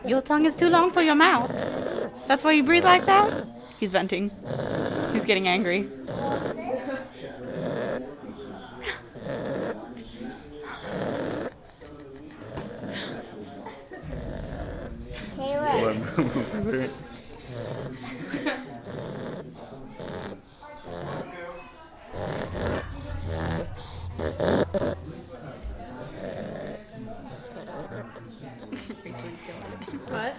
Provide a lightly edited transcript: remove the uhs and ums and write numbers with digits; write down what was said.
Your tongue is too long for your mouth. That's why you breathe like that? He's venting. He's getting angry. Taylor. What?